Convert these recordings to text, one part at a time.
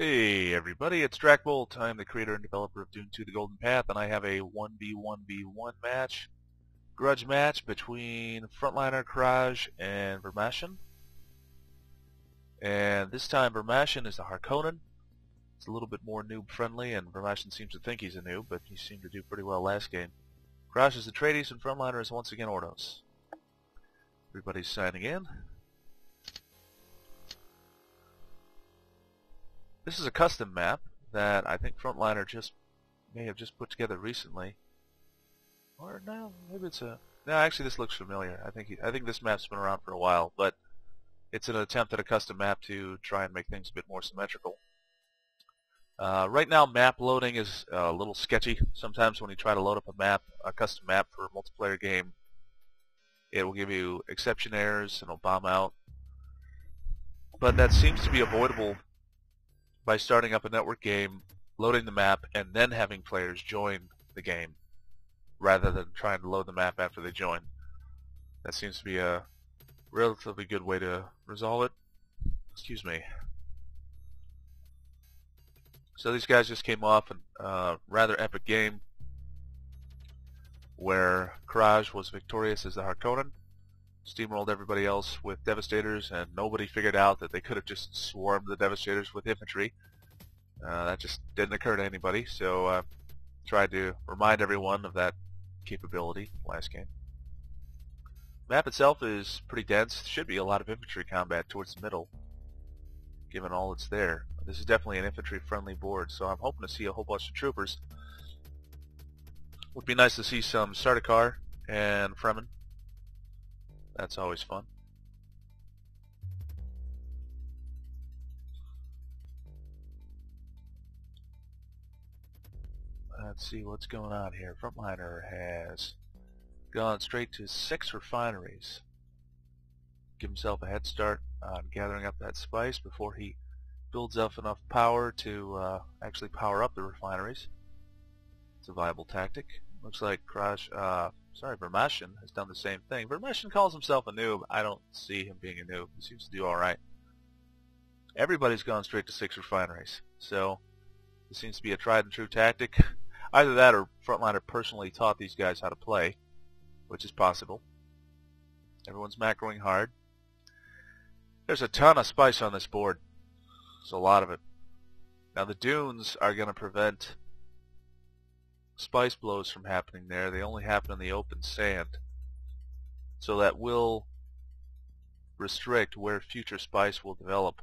Hey everybody, it's DRACKBOLT. I'm the creator and developer of Dune 2 The Golden Path, and I have a 1v1v1 match, grudge match between Frontliner, Krasz, and Vurmashin. And this time Vurmashin is the Harkonnen. It's a little bit more noob friendly, and Vurmashin seems to think he's a noob, but he seemed to do pretty well last game. Krasz is the Atreides, and Frontliner is once again Ordos. Everybody's signing in. This is a custom map that I think Frontliner may have just put together recently. Or no, maybe it's a... No, actually this looks familiar. I think this map's been around for a while, but it's an attempt at a custom map to try and make things a bit more symmetrical. Right now map loading is a little sketchy. Sometimes when you try to load up a custom map for a multiplayer game, it will give you exception errors and it'll bomb out. But that seems to be avoidable by starting up a network game, loading the map, and then having players join the game, rather than trying to load the map after they join. That seems to be a relatively good way to resolve it. Excuse me. So these guys just came off a rather epic game where Krasz was victorious as the Harkonnen, steamrolled everybody else with Devastators, and nobody figured out that they could have just swarmed the Devastators with infantry. That just didn't occur to anybody, so tried to remind everyone of that capability last game. Map itself is pretty dense. Should be a lot of infantry combat towards the middle, given all that's there. This is definitely an infantry-friendly board, so I'm hoping to see a whole bunch of troopers. Would be nice to see some Sardaukar and Fremen. That's always fun. Let's see what's going on here. Frontliner has gone straight to 6 refineries. Give himself a head start on gathering up that spice before he builds up enough power to actually power up the refineries. It's a viable tactic. Looks like Vurmashin has done the same thing. Vurmashin calls himself a noob. I don't see him being a noob. He seems to do alright. Everybody's gone straight to 6 refineries. So, this seems to be a tried and true tactic. Either that or Frontliner personally taught these guys how to play, which is possible. Everyone's macroing hard. There's a ton of spice on this board. There's a lot of it. Now the dunes are going to prevent spice blows from happening there. They only happen in the open sand. So that will restrict where future spice will develop.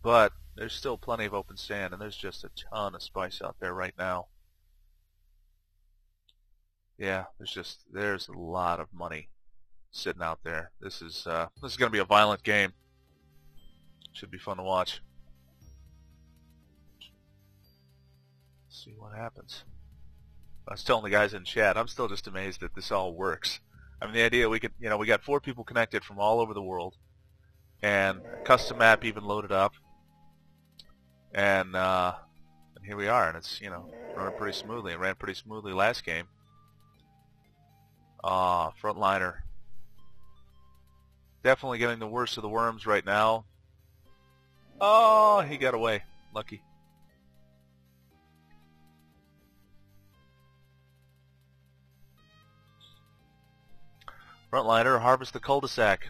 But there's still plenty of open sand, and there's just a ton of spice out there right now. Yeah, there's a lot of money sitting out there. This is going to be a violent game. Should be fun to watch. Let's see what happens. I was telling the guys in chat, I'm still just amazed that this all works. I mean, the idea we got 4 people connected from all over the world, and a custom map even loaded up, and here we are, and it's running pretty smoothly. It ran pretty smoothly last game. Frontliner definitely getting the worst of the worms right now. Oh, he got away. Lucky. Frontliner, harvest the cul-de-sac.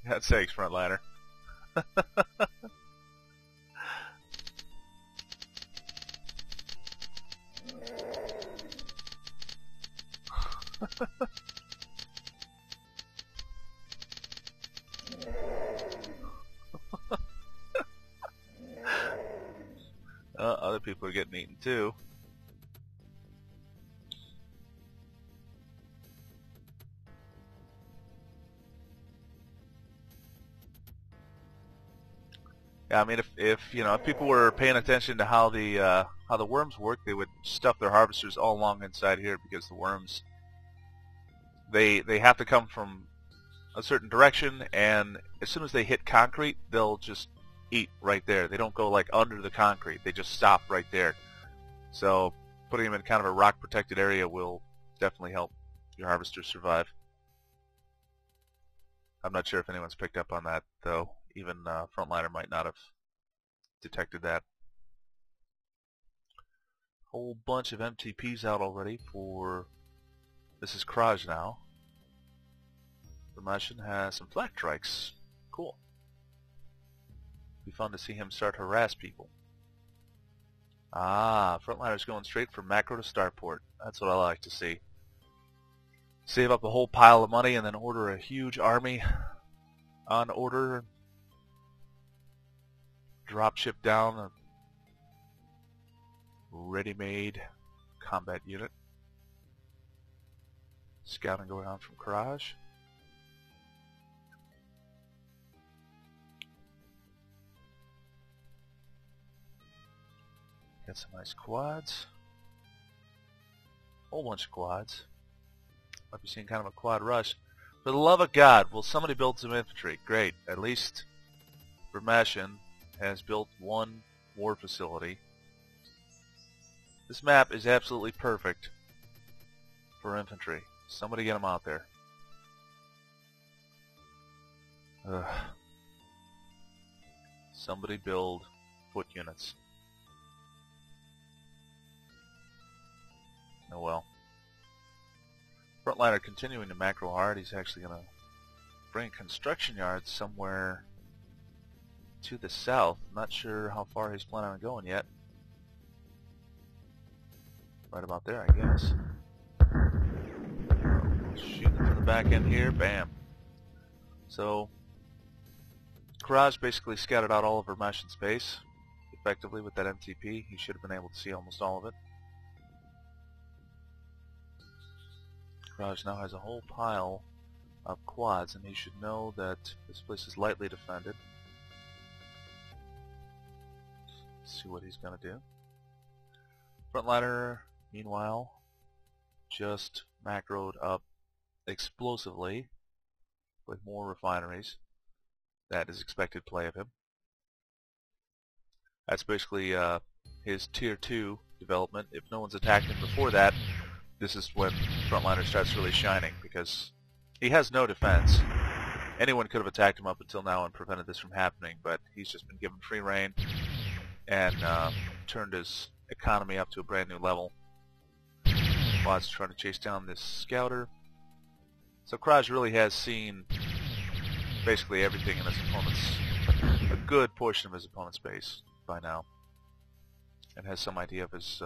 That sakes, Frontliner. Other people are getting eaten too. Yeah, I mean, if people were paying attention to how the worms work, they would stuff their harvesters all along inside here, because the worms they have to come from a certain direction, and as soon as they hit concrete, they'll just eat right there. They don't go like under the concrete. They just stop right there. So putting them in kind of a rock protected area will definitely help your harvesters survive. I'm not sure if anyone's picked up on that, though. Even Frontliner might not have detected that. Whole bunch of MTPs out already for... This is Krasz now. Vurmashin has some flak trikes. Cool. Be fun to see him start to harass people. Ah, Frontliner's going straight from macro to starport. That's what I like to see. Save up a whole pile of money and then order a huge army on order. Drop ship down a ready-made combat unit. Scouting going on from Krasz. Got some nice quads. Whole bunch of quads. Might be seeing kind of a quad rush. For the love of God, will somebody build some infantry? Great. At least Vurmashin has built one war facility. This map is absolutely perfect for infantry. Somebody get them out there. Ugh. Somebody build foot units. Oh well. Frontliner continuing to macro hard. He's actually going to bring construction yards somewhere to the south. Not sure how far he's planning on going yet. Right about there, I guess. Shooting from the back end here. Bam. So, Krasz basically scouted out all of Vurmashin's base effectively with that MTP. He should have been able to see almost all of it. Krasz now has a whole pile of quads, and he should know that this place is lightly defended. Let's see what he's going to do. Frontliner, meanwhile, just macroed up explosively with more refineries. That is expected play of him. That's basically his tier 2 development. If no one's attacked him before that, this is when Frontliner starts really shining, because he has no defense. Anyone could have attacked him up until now and prevented this from happening, but he's just been given free reign and turned his economy up to a brand new level. Quad's trying to chase down this scouter. So Krasz really has seen basically everything in his opponent's, a good portion of his opponent's base by now, and has some idea of his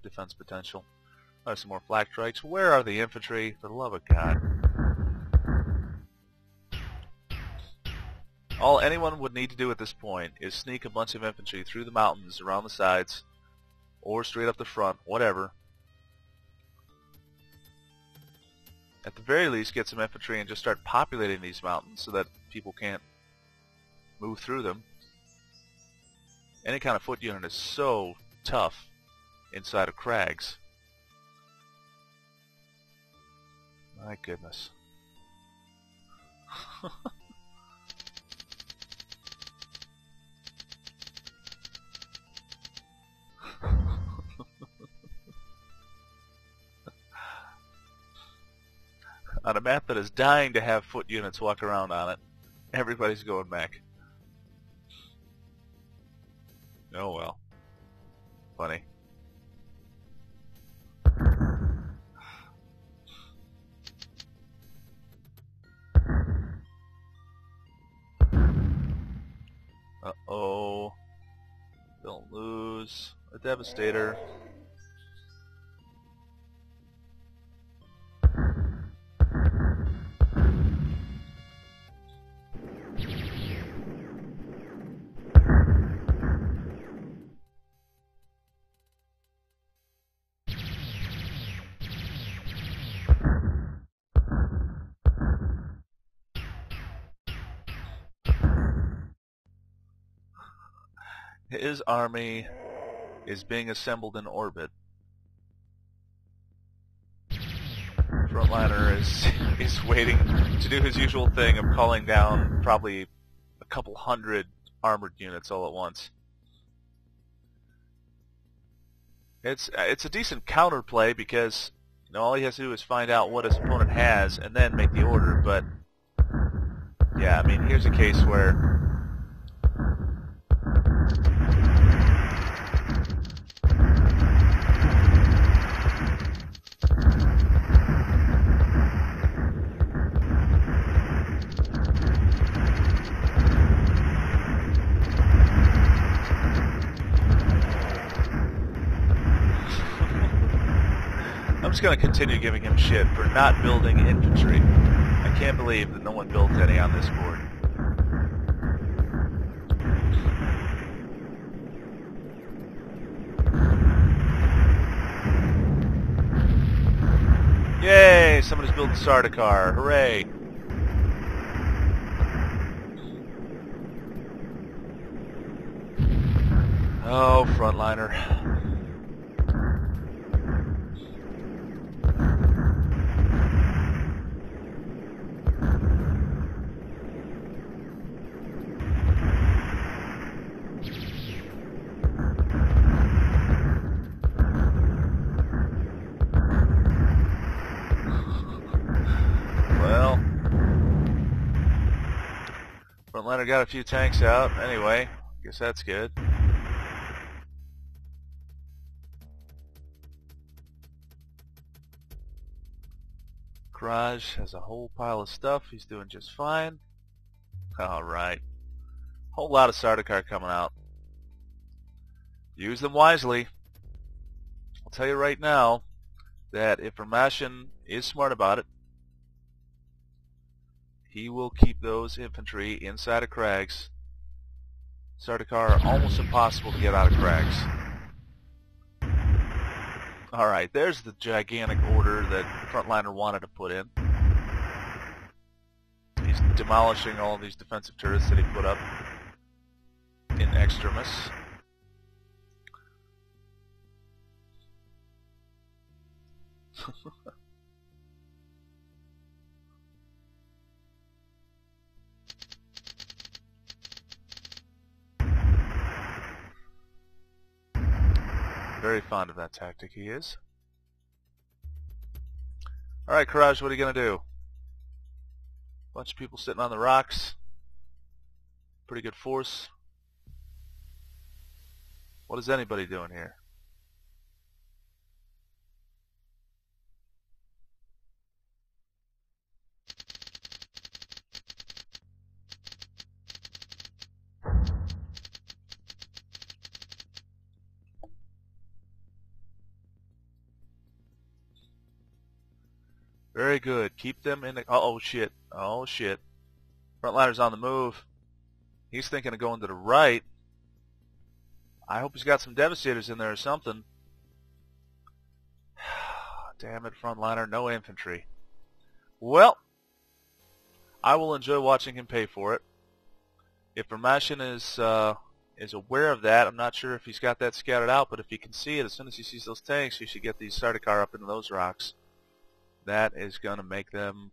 defense potential. Some more flak strikes. Where are the infantry? For the love of God. All anyone would need to do at this point is sneak a bunch of infantry through the mountains around the sides, or straight up the front, whatever. At the very least, get some infantry and just start populating these mountains so that people can't move through them. Any kind of foot unit is so tough inside of crags. My goodness. On a map that is dying to have foot units walk around on it, everybody's going mech. Oh well. Funny. Uh-oh. Don't lose a Devastator. His army is being assembled in orbit. Frontliner is is waiting to do his usual thing of calling down probably a couple hundred armored units all at once. It's a decent counterplay because all he has to do is find out what his opponent has and then make the order. But yeah, I mean, here's a case where I'm just going to continue giving him shit for not building infantry. I can't believe that no one built any on this board. Yay! Somebody's building Sardaukar. Hooray! Oh, Frontliner. Well, Frontliner got a few tanks out. Anyway, guess that's good. Krasz has a whole pile of stuff. He's doing just fine. Alright. Whole lot of Sardaukar coming out. Use them wisely. I'll tell you right now that if Vurmashin is smart about it, he will keep those infantry inside of Krasz. Sardaukar are almost impossible to get out of Krasz. Alright, there's the gigantic order that Frontliner wanted to put in. He's demolishing all of these defensive turrets that he put up in extremis. Very fond of that tactic, he is. Alright, Krasz, what are you going to do? Bunch of people sitting on the rocks. Pretty good force. What is anybody doing here? Very good. Keep them in the... Oh, shit. Oh, shit. Frontliner's on the move. He's thinking of going to the right. I hope he's got some Devastators in there or something. Damn it, Frontliner. No infantry. Well, I will enjoy watching him pay for it. If Vurmashin is aware of that, I'm not sure if he's got that scouted out, but if he can see it, as soon as he sees those tanks, he should get these Sardaukar up into those rocks. That is going to make them...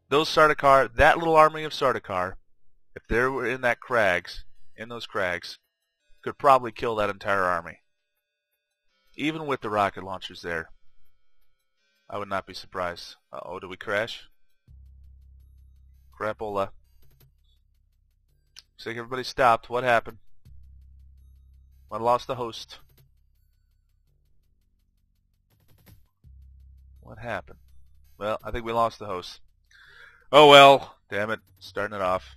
Those Sardaukar, that little army of Sardaukar, if they were in that crags, in those crags, could probably kill that entire army. Even with the rocket launchers there. I would not be surprised. Uh-oh, did we crash? Crapola. Looks like everybody stopped. What happened? I lost the host. What happened? Well, I think we lost the host. Oh well, damn it, starting it off.